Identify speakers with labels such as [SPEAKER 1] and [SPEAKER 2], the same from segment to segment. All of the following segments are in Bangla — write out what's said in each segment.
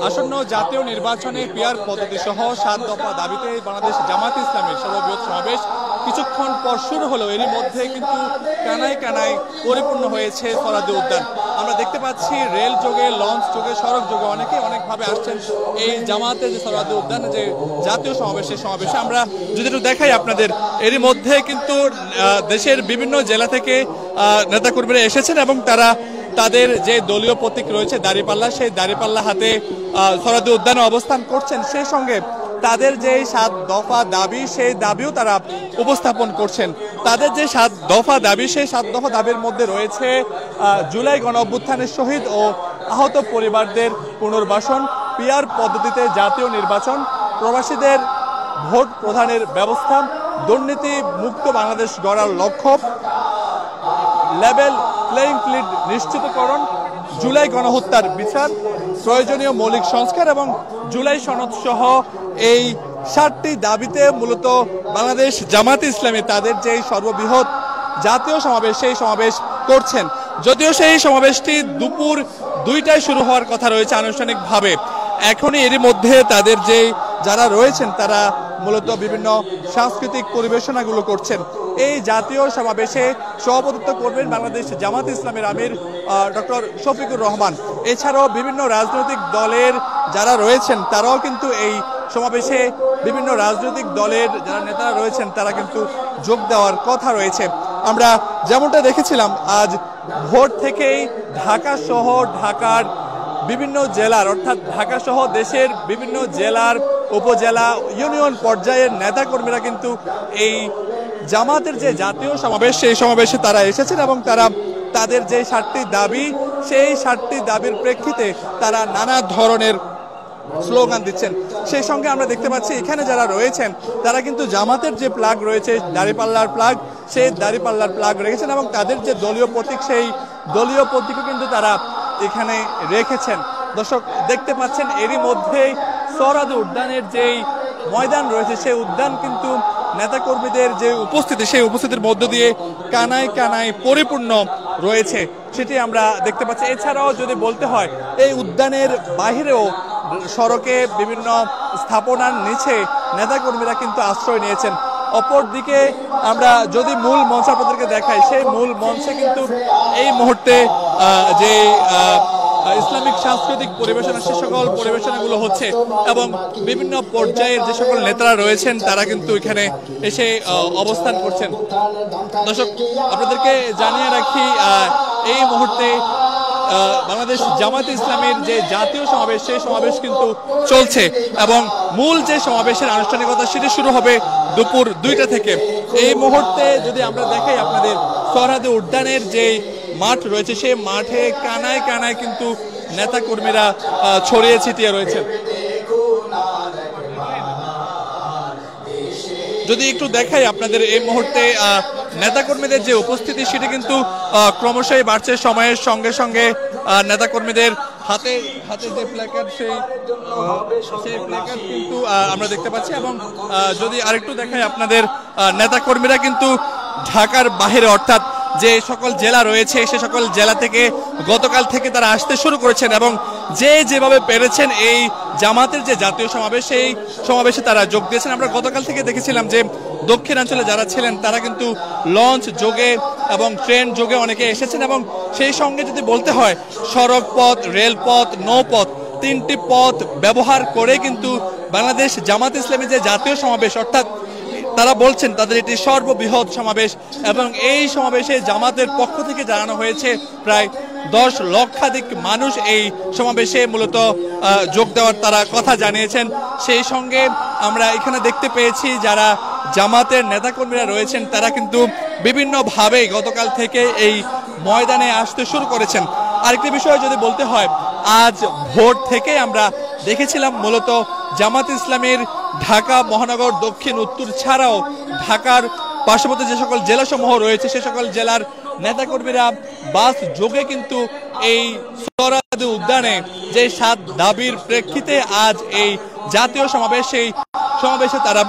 [SPEAKER 1] আসন্ন জাতীয় নির্বাচনে পিয়ার পদ্ধতি সহ 7 দফা দাবিতে বাংলাদেশ জামাত ইসলামের সর্ববৃহৎ সমাবেশ কিছুক্ষণ পর শুরু হলো। এরই মধ্যে কিন্তু কানায় কানায় পরিপূর্ণ হয়েছে সরাদি উদ্যান। আমরা দেখতে পাচ্ছি রেল যোগে, লঞ্চ যোগে, সড়ক যোগে অনেকে অনেকভাবে আসছেন এই জামাতের যে সরাদি উদ্যানে যে জাতীয় সমাবেশে আমরা যদি একটু দেখাই আপনাদের, এরই মধ্যে কিন্তু দেশের বিভিন্ন জেলা থেকে নেতাকর্মীরা এসেছেন এবং তারা তাদের যে দলীয় প্রতীক রয়েছে দাঁড়িপাল্লা, সেই দাঁড়িপাল্লা হাতে সরাদি উদ্যানে অবস্থান করছেন। সেই সঙ্গে তাদের যে 7 দফা দাবি, সেই দাবিও তারা উপস্থাপন করছেন। তাদের যে 7 দফা দাবি, সেই 7 দফা দাবির মধ্যে রয়েছে জুলাই গণঅভ্যুত্থানের শহীদ ও আহত পরিবারদের পুনর্বাসন, পিয়ার পদ্ধতিতে জাতীয় নির্বাচন, প্রবাসীদের ভোট প্রদানের ব্যবস্থা, দুর্নীতি মুক্ত বাংলাদেশ গড়ার লক্ষ্য, লেভেল প্লেইং ফিল্ড নিশ্চিতকরণ, জুলাই গণহত্যার বিচার, প্রয়োজনীয় মৌলিক সংস্কার এবং জুলাই সনদ সহ এই 7টি দাবিতে মূলত বাংলাদেশ জামাত ইসলামী তাদের যে সর্ববৃহৎ জাতীয় সমাবেশ, সেই সমাবেশ করছেন। যদিও সেই সমাবেশটি দুপুর 2টায় শুরু হওয়ার কথা রয়েছে আনুষ্ঠানিকভাবে, এখনই এরই মধ্যে তাদের যে যারা রয়েছেন তারা মূলত বিভিন্ন সাংস্কৃতিক পরিবেশনাগুলো করছেন। এই জাতীয় সমাবেশে সভাপতিত্ব করবেন বাংলাদেশ জামাত ইসলামের আমির ডক্টর শফিকুর রহমান। এছাড়াও বিভিন্ন রাজনৈতিক দলের যারা রয়েছেন তারাও কিন্তু এই সমাবেশে, বিভিন্ন রাজনৈতিক দলের যারা নেতারা রয়েছেন তারা কিন্তু যোগ দেওয়ার কথা রয়েছে। আমরা যেমনটা দেখেছিলাম, আজ ভোর থেকেই ঢাকা শহর, ঢাকার বিভিন্ন জেলার অর্থাৎ ঢাকা সহ দেশের বিভিন্ন জেলার, উপজেলা, ইউনিয়ন পর্যায়ের নেতাকর্মীরা কিন্তু এই জামাতের যে জাতীয় সমাবেশ, সেই সমাবেশে তারা এসেছেন এবং তারা তাদের যে 7টি দাবি, সেই 7টি দাবির প্রেক্ষিতে তারা নানা ধরনের স্লোগান দিচ্ছেন। সেই সঙ্গে আমরা দেখতে পাচ্ছি এখানে যারা রয়েছেন তারা কিন্তু জামাতের যে প্লাগ রয়েছে দাঁড়িপাল্লার প্লাগ, সেই দাঁড়িপাল্লার প্লাগ রেখেছেন এবং তাদের যে দলীয় প্রতীক, সেই দলীয় প্রতীকও কিন্তু তারা এখানে রেখেছেন। দর্শক দেখতে পাচ্ছেন এরই মধ্যেই সরাদি উদ্যানের যেই ময়দান রয়েছে, সেই উদ্যান কিন্তু নেতাকর্মীদের যে উপস্থিতি, সেই উপস্থিতির মধ্য দিয়ে কানায় কানায় পরিপূর্ণ রয়েছে, সেটি আমরা দেখতে পাচ্ছি। এছাড়াও যদি বলতে হয়, এই উদ্যানের বাহিরেও সড়কে বিভিন্ন স্থাপনার নিচে নেতাকর্মীরা কিন্তু আশ্রয় নিয়েছেন। অপরদিকে আমরা যদি মূল মঞ্চ আপনাদেরকে দেখাই, সেই মূল মঞ্চে কিন্তু এই মুহূর্তে যে ইসলামিক সাংস্কৃতিক পরিবেশনা, সে সকল পরিবেশনাগুলো হচ্ছে এবং বিভিন্ন পর্যায়ের যে সকল নেতারা রয়েছেন তারা কিন্তু এখানে এসে অবস্থান করছেন। দর্শক আপনাদেরকে জানিয়ে রাখি, এই মুহূর্তে বাংলাদেশ জামাত ইসলামের যে জাতীয় সমাবেশ, সেই সমাবেশ কিন্তু চলছে এবং মূল যে সমাবেশের আনুষ্ঠানিকতা সেটি শুরু হবে দুপুর 2টা থেকে। এই মুহূর্তে যদি আমরা দেখাই আপনাদের, সরাদি উদ্যানের যে মাঠ রয়েছে, সেই মাঠে কানায় কানায় কিন্তু নেতাকর্মীরা ছড়িয়ে ছিটিয়ে রয়েছে। যদি একটু দেখাই আপনাদের, এই মুহূর্তে নেতাকর্মীদের যে উপস্থিতি সেটি কিন্তু ক্রমশই বাড়ছে। সময়ের সঙ্গে সঙ্গে নেতাকর্মীদের হাতে হাতে যে প্ল্যাকার্ড, সেই প্ল্যাকার্ড কিন্তু আমরা দেখতে পাচ্ছি এবং যদি আরেকটু দেখাই আপনাদের, নেতাকর্মীরা কিন্তু ঢাকার বাইরে অর্থাৎ যে সকল জেলা রয়েছে সে সকল জেলা থেকে গতকাল থেকে তারা আসতে শুরু করেছেন এবং যে যেভাবে পেরেছেন এই জামাতের যে জাতীয় সমাবেশ, সেই সমাবেশে তারা যোগ দিয়েছেন। আমরা গতকাল থেকে দেখেছিলাম যে দক্ষিণাঞ্চলে যারা ছিলেন তারা কিন্তু লঞ্চ যোগে এবং ট্রেন যোগে অনেকে এসেছেন এবং সেই সঙ্গে যদি বলতে হয়, সড়ক পথ, রেলপথ, নৌপথ, 3টি পথ ব্যবহার করে কিন্তু বাংলাদেশ জামাত ইসলামী যে জাতীয় সমাবেশ, অর্থাৎ তারা বলছেন তাদের এটি সর্ববৃহৎ সমাবেশ এবং এই সমাবেশে জামাতের পক্ষ থেকে জানানো হয়েছে প্রায় 10 লক্ষাধিক মানুষ এই সমাবেশে মূলত যোগ দেওয়ার তারা কথা জানিয়েছেন। সেই সঙ্গে আমরা এখানে দেখতে পেয়েছি যারা জামাতের নেতাকর্মীরা রয়েছেন তারা কিন্তু বিভিন্নভাবে গতকাল থেকে এই ময়দানে আসতে শুরু করেছেন। আরেকটি বিষয় যদি বলতে হয়, আজ ভোর থেকে আমরা দেখেছিলাম মূলত জামাত ইসলামের ঢাকা মহানগর, দক্ষিণ, উত্তর ছাড়াও ঢাকার পার্শ্ববর্তী যে সকল জেলাসমূহ রয়েছে সে সকল জেলার নেতাকর্মীরা বাস যোগে কিন্তু এই সরাদি উদ্যানে যে 7 দাবির প্রেক্ষিতে আজ এই জাতীয় সমাবেশ, সেই সমাবেশে তারা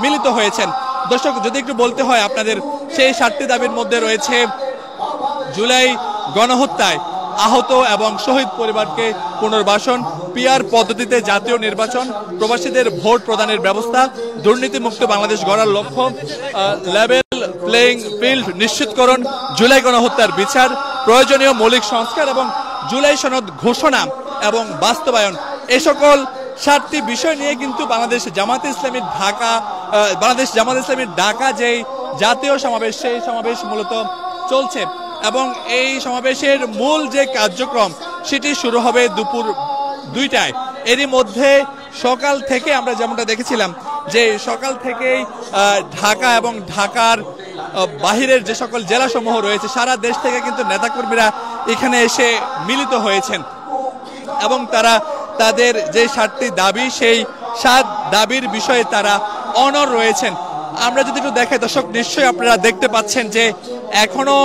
[SPEAKER 1] মিলিত হয়েছেন। দর্শক যদি একটু বলতে হয় আপনাদের, সেই 7টি দাবির মধ্যে রয়েছে জুলাই গণহত্যায় আহত এবং শহীদ পরিবারকে পুনর্বাসন, পিআর পদ্ধতিতে জাতীয় নির্বাচন, প্রবাসীদের ভোট প্রদানের ব্যবস্থা, দুর্নীতিমুক্ত বাংলাদেশ গড়ার লক্ষ্য, লেভেল প্লেইং ফিল্ড নিশ্চিতকরণ, জুলাই গণহত্যার বিচার, প্রয়োজনীয় মৌলিক সংস্কার এবং জুলাই সনদ ঘোষণা এবং বাস্তবায়ন, এ সকল 7টি বিষয় নিয়ে কিন্তু বাংলাদেশ জামাতে ইসলামীর ঢাকা যেই জাতীয় সমাবেশ, সেই সমাবেশ মূলত চলছে এবং এই সমাবেশের মূল যে কার্যক্রম সেটি শুরু হবে দুপুর 2টায়। এরই মধ্যে সকাল থেকে আমরা যেমনটা দেখেছিলাম যে সকাল থেকেই ঢাকা এবং ঢাকার বাহিরের যে সকল জেলাসমূহ রয়েছে সারা দেশ থেকে কিন্তু নেতাকর্মীরা এখানে এসে মিলিত হয়েছেন এবং তারা তাদের যে 7টি দাবি, সেই 7 দাবির বিষয়ে তারা অনড় রয়েছেন। আমরা যদি একটু দেখাই দর্শক, নিশ্চয়ই আপনারা দেখতে পাচ্ছেন যে এখনো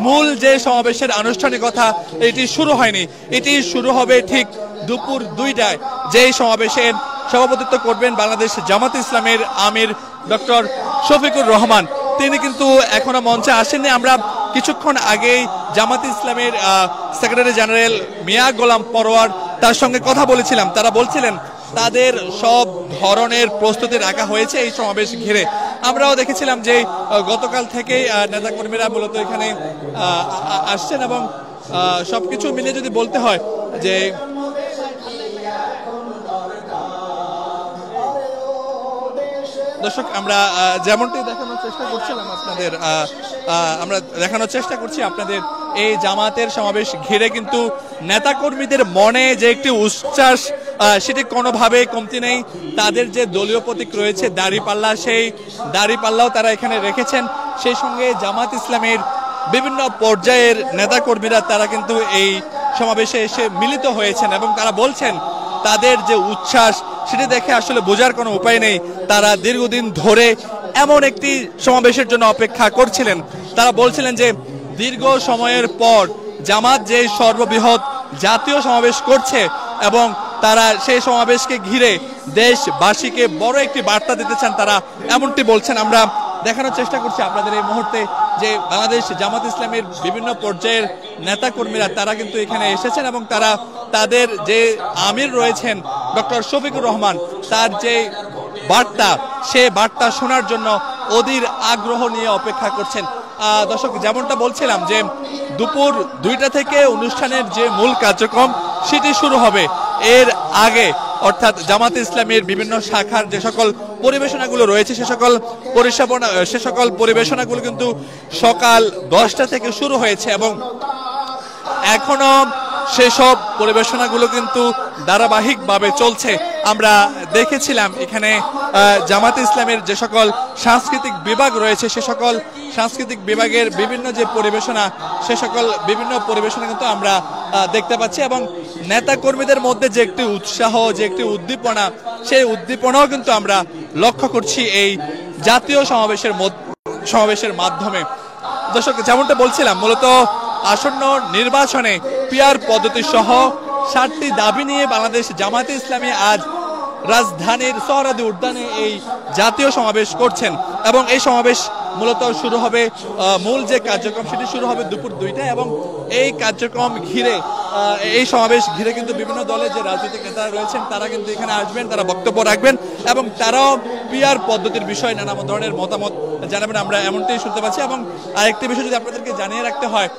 [SPEAKER 1] মূল যে সমাবেশের আনুষ্ঠানিকতা এটি শুরু হয়নি। এটি শুরু হবে ঠিক দুপুর 2টায়, যেই সমাবেশের সভাপতিত্ব করবেন বাংলাদেশ জামাতে ইসলামের আমির ডক্টর শফিকুর রহমান। তিনি কিন্তু এখনো মঞ্চে আসেননি। আমরা কিছুক্ষণ আগেই জামাতে ইসলামের সেক্রেটারি জেনারেল মিয়া গোলাম পরোয়ার তার সঙ্গে কথা বলেছিলাম। তারা বলছিলেন তাদের সব ধরনের প্রস্তুতি রাখা হয়েছে এই সমাবেশ ঘিরে। আমরাও দেখেছিলাম যে গতকাল থেকেই নেতাকর্মীরা মূলত এখানে আসছেন এবং সবকিছু মিলে যদি বলতে হয় যে দর্শক, আমরা যেমনটি দেখানোর চেষ্টা করছিলাম আপনাদের এই জামাতের সমাবেশ ঘিরে কিন্তু নেতাকর্মীদের মনে যে একটি উচ্ছ্বাস সেটি কোনোভাবে কমতি নেই। তাদের যে দলীয় প্রতীক রয়েছে দাড়িপাল্লা, সেই দাড়িপাল্লাও তারা এখানে রেখেছেন। সেই সঙ্গে জামাত ইসলামের বিভিন্ন পর্যায়ের নেতাকর্মীরা তারা কিন্তু এই সমাবেশে এসে মিলিত হয়েছেন এবং তারা বলছেন তাদের যে উচ্ছ্বাস সেটি দেখে আসলে বোঝার কোনো উপায় নেই। তারা দীর্ঘদিন ধরে এমন একটি সমাবেশের জন্য অপেক্ষা করছিলেন। তারা বলছিলেন যে দীর্ঘ সময়ের পর জামাত যে সর্ববৃহৎ জাতীয় সমাবেশ করছে এবং তারা সেই সমাবেশকে ঘিরে দেশবাসীকে বড় একটি বার্তা দিতে চান, তারা এমনটি বলছেন। আমরা দেখানোর চেষ্টা করছি আপনাদের এই মুহূর্তে যে বাংলাদেশ জামাত ইসলামের বিভিন্ন পর্যায়ের নেতাকর্মীরা তারা কিন্তু এখানে এসেছেন এবং তারা তাদের যে আমির রয়েছেন ডক্টর শফিকুর রহমান, তার যে বার্তা, সে বার্তা শোনার জন্য অধীর আগ্রহ নিয়ে অপেক্ষা করছেন। দর্শক, যেমনটা বলছিলাম যে দুপুর 2টা থেকে অনুষ্ঠানের যে মূল কার্যক্রম সেটি শুরু হবে। এর আগে অর্থাৎ জামাতে ইসলামের বিভিন্ন শাখার যে সকল পরিবেশনাগুলো রয়েছে সে সকল পরিবেশনাগুলো কিন্তু সকাল 10টা থেকে শুরু হয়েছে এবং এখনো সেসব পরিবেশনাগুলো কিন্তু ধারাবাহিকভাবে চলছে। আমরা দেখেছিলাম এখানে জামাতে ইসলামের যে সকল সাংস্কৃতিক বিভাগ রয়েছে সে সকল সাংস্কৃতিক বিভাগের বিভিন্ন যে পরিবেশনা, সে সকল বিভিন্ন পরিবেশনা কিন্তু আমরা দেখতে পাচ্ছি এবং নেতা কর্মীদের মধ্যে যে একটি উৎসাহ, যে একটি উদ্দীপনা, সেই উদ্দীপনাও কিন্তু আমরা লক্ষ্য করছি এই জাতীয় সমাবেশের মাধ্যমে। দর্শক, যেমনটা বলছিলাম, মূলত আসন্ন নির্বাচনে পিআর পদ্ধতি সহ 7টি দাবি নিয়ে বাংলাদেশ জামাতে ইসলামী আজ রাজধানীর সোহরাওয়ার্দী উদ্যানে এই জাতীয় সমাবেশ করছেন এবং এই সমাবেশ মূলত শুরু হবে, মূল যে কার্যক্রম সেটি শুরু হবে দুপুর 2টায় এবং এই কার্যক্রম ঘিরে, এই সমাবেশ ঘিরে কিন্তু বিভিন্ন দলের যে রাজনৈতিক নেতারা রয়েছেন তারা কিন্তু এখানে আসবেন, তারা বক্তব্য রাখবেন এবং তারাও পিআর পদ্ধতির বিষয়ে নানা ধরনের মতামত জানাবেন। আমরা এমনটাই শুনতে পাচ্ছি এবং আরেকটি বিষয় যদি আপনাদেরকে জানিয়ে রাখতে হয়,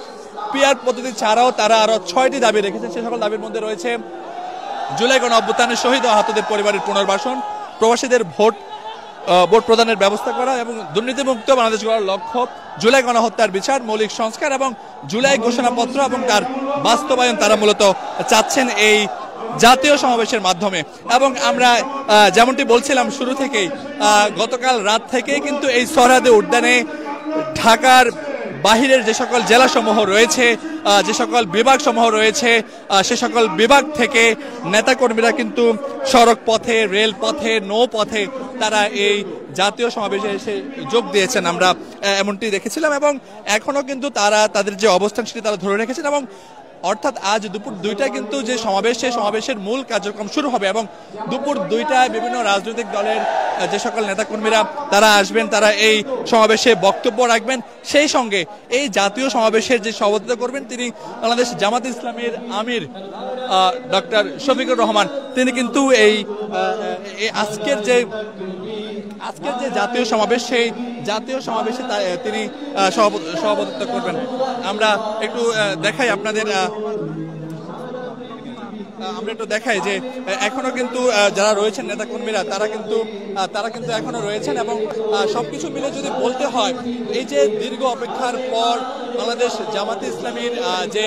[SPEAKER 1] পিআর পদ্ধতি ছাড়াও তারা আরো 6টি দাবি রেখেছেন। সে সকল দাবির মধ্যে রয়েছে জুলাই গণঅভ্যুত্থানের শহীদ ও আহতদের পরিবারের পুনর্বাসন, প্রবাসীদের ভোট প্রদানের ব্যবস্থা করা এবং দুর্নীতিমুক্ত বাংলাদেশ গড়ার লক্ষ্য, জুলাই গণহত্যার বিচার, মৌলিক সংস্কার এবং জুলাই ঘোষণাপত্র এবং তার বাস্তবায়ন তারা মূলত চাচ্ছেন এই জাতীয় সমাবেশের মাধ্যমে। এবং আমরা যেমনটি বলছিলাম শুরু থেকেই, গতকাল রাত থেকে কিন্তু এই সোহরাওয়ার্দী উদ্যানে ঢাকার বাহিরের যে সকল জেলাসমূহ রয়েছে, যে সকল বিভাগ সমূহ রয়েছে, সে সকল বিভাগ থেকে নেতাকর্মীরা কিন্তু সড়ক পথে, রেল পথে, নৌপথে তারা এই জাতীয় সমাবেশে এসে যোগ দিয়েছেন। আমরা এমনটি দেখেছিলাম এবং এখনো কিন্তু তারা তাদের যে অবস্থান সেটি তারা ধরে রেখেছেন এবং অর্থাৎ আজ দুপুর 2টায় কিন্তু যে সমাবেশ, সেই সমাবেশের মূল কার্যক্রম শুরু হবে এবং দুপুর 2টায় বিভিন্ন রাজনৈতিক দলের যে সকল নেতাকর্মীরা তারা আসবেন, তারা এই সমাবেশে বক্তব্য রাখবেন। সেই সঙ্গে এই জাতীয় সমাবেশের যে সভাপতিত্ব করবেন তিনি বাংলাদেশ জামাত ইসলামীর আমির ডক্টর শফিকুর রহমান। তিনি কিন্তু এই আজকের যে জাতীয় সমাবেশ, সেই জাতীয় সমাবেশে তিনি সভাপতিত্ব করবেন। আমরা একটু দেখাই আপনাদের, আমরা একটু দেখাই যে এখনো কিন্তু যারা রয়েছেন নেতাকর্মীরা তারা কিন্তু এখনো রয়েছেন এবং সবকিছু মিলে যদি বলতে হয়, এই যে দীর্ঘ অপেক্ষার পর বাংলাদেশ জামাতে ইসলামীর যে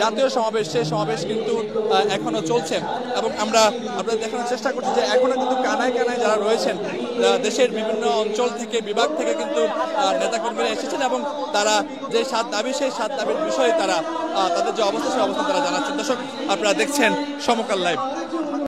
[SPEAKER 1] জাতীয় সমাবেশ, সেই সমাবেশ কিন্তু এখনো চলছে এবং আমরা আপনাদের দেখানোর চেষ্টা করছি যে এখনো কিন্তু কানায় কানায় যারা রয়েছেন দেশের বিভিন্ন অঞ্চল থেকে, বিভাগ থেকে কিন্তু নেতাকর্মীরা এসেছেন এবং তারা যে 7 দাবি, সেই 7 দাবির বিষয়ে তারা তাদের যে অবস্থা, সেই অবস্থা তারা জানাচ্ছেন। দর্শক, আপনারা দেখছেন সমকাল লাইভ।